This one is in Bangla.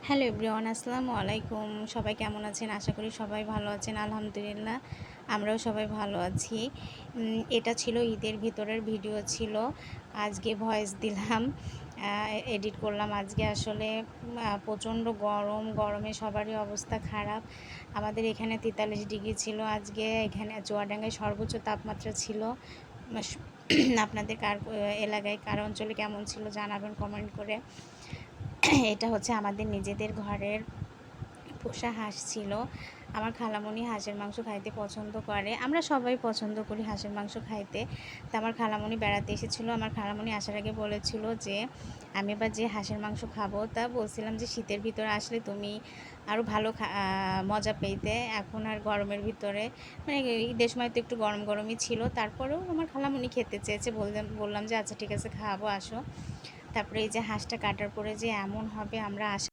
হ্যালো এভরিওয়ান, আসসালামু আলাইকুম। সবাই কেমন আছেন? আশা করি সবাই ভালো আছেন। আলহামদুলিল্লাহ আমরাও সবাই ভালো আছি। এটা ছিল ঈদের ভিতরের ভিডিও ছিল। আজকে ভয়েস দিলাম, এডিট করলাম। আজকে আসলে প্রচণ্ড গরমে সবারই অবস্থা খারাপ। আমাদের এখানে 43 ডিগ্রি ছিল। আজকে এখানে চুয়াডাঙ্গায় সর্বোচ্চ তাপমাত্রা ছিল। আপনাদের কার এলাকায়, কার অঞ্চলে কেমন ছিল জানাবেন কমেন্ট করে। এটা হচ্ছে আমাদের নিজেদের ঘরের পোষা হাঁস ছিল। আমার খালামণি হাঁসের মাংস খাইতে পছন্দ করে। আমরা সবাই পছন্দ করি হাঁসের মাংস খাইতে। তা আমার খালামণি বেড়াতে এসেছিলো। আমার খালামণি আসার আগে বলেছিল যে আমি এবার যে হাঁসের মাংস খাবো, তা বলছিলাম যে শীতের ভিতরে আসলে তুমি আরও ভালো মজা পেতে। এখন আর গরমের ভিতরে, মানে ঈদের সময় তো একটু গরম গরমই ছিল, তারপরেও আমার খালামণি খেতে চেয়েছে। বললাম যে আচ্ছা ঠিক আছে, খাওয়াবো, আসো। তারপরে এই যে হাঁসটা কাটার পরে যে এমন হবে আমরা